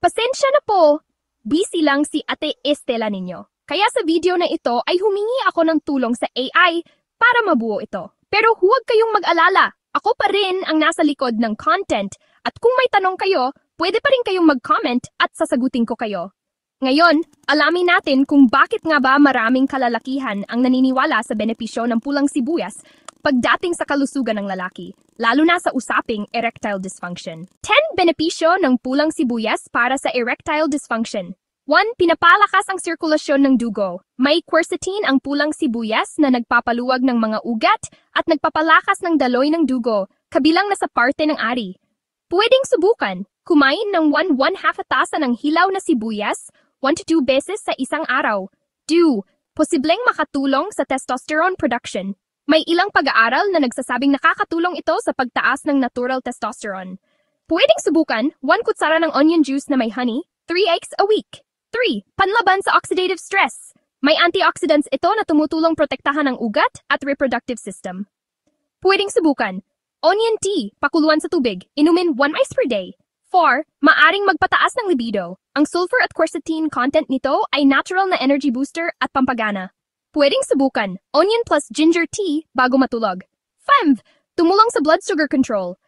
Pasensya na po, busy lang si Ate Estela ninyo. Kaya sa video na ito ay humingi ako ng tulong sa AI para mabuo ito. Pero huwag kayong mag-alala, ako pa rin ang nasa likod ng content at kung may tanong kayo, pwede pa rin kayong mag-comment at sasagutin ko kayo. Ngayon, alamin natin kung bakit nga ba maraming kalalakihan ang naniniwala sa benepisyo ng pulang sibuyas pagdating sa kalusugan ng lalaki, lalo na sa usaping erectile dysfunction. 10 benepisyo ng pulang sibuyas para sa erectile dysfunction. 1. Pinapalakas ang sirkulasyon ng dugo. May quercetin ang pulang sibuyas na nagpapaluwag ng mga ugat at nagpapalakas ng daloy ng dugo, kabilang na sa parte ng ari. Pwedeng subukan, kumain ng 1/2 tasa ng hilaw na sibuyas 1 to 2 beses sa isang araw. 2. Posibleng makatulong sa testosterone production. May ilang pag-aaral na nagsasabing nakakatulong ito sa pagtaas ng natural testosterone. Pwedeng subukan 1 kutsara ng onion juice na may honey, 3 eggs a week. 3. Panlaban sa oxidative stress. May antioxidants ito na tumutulong protektahan ang ugat at reproductive system. Pwedeng subukan onion tea, pakuluan sa tubig, inumin 1 ice per day. 4. Maaring magpataas ng libido. Ang sulfur at quercetin content nito ay natural na energy booster at pampagana. Pwedeng subukan onion plus ginger tea bago matulog. 5. Tumulong sa blood sugar control.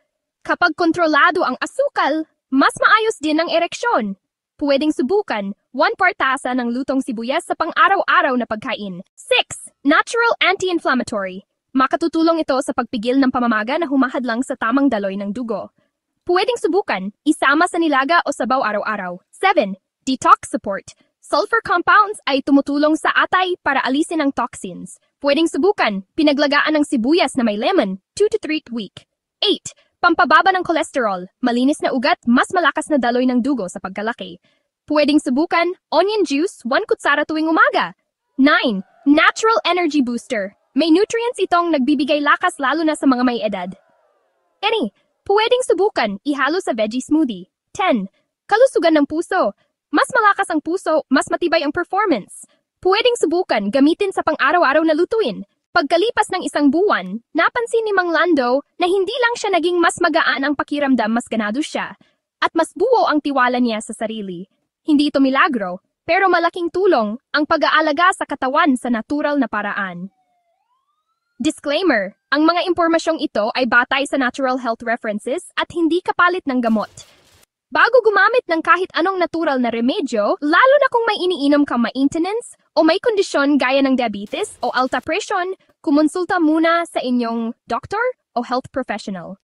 Kapag kontrolado ang asukal, mas maayos din ang ereksyon. Pwedeng subukan 1/4 tasa ng lutong sibuyas sa pang-araw-araw na pagkain. 6. Natural anti-inflammatory. Makatutulong ito sa pagpigil ng pamamaga na humahadlang sa tamang daloy ng dugo. Pwedeng subukan, isama sa nilaga o sabaw araw-araw. 7. Detox support. Sulfur compounds ay tumutulong sa atay para alisin ang toxins. Pwedeng subukan, pinaglagaan ng sibuyas na may lemon, 2 to 3 week. 8. Pampababa ng cholesterol. Malinis na ugat, mas malakas na daloy ng dugo sa pagkalaki. Pwedeng subukan, onion juice, 1 kutsara tuwing umaga. 9. Natural energy booster. May nutrients itong nagbibigay lakas lalo na sa mga may edad. Pwedeng subukan, ihalo sa veggie smoothie. 10. Kalusugan ng puso. Mas malakas ang puso, mas matibay ang performance. Pwedeng subukan, gamitin sa pang-araw-araw na lutuin. Pagkalipas ng isang buwan, napansin ni Mang Lando na hindi lang siya naging mas magaan ang pakiramdam, mas ganado siya. At mas buo ang tiwala niya sa sarili. Hindi ito milagro, pero malaking tulong ang pag-aalaga sa katawan sa natural na paraan. Disclaimer, ang mga impormasyong ito ay batay sa natural health references at hindi kapalit ng gamot. Bago gumamit ng kahit anong natural na remedyo, lalo na kung may iniinom kang maintenance o may kondisyon gaya ng diabetes o alta presyon, kumonsulta muna sa inyong doctor o health professional.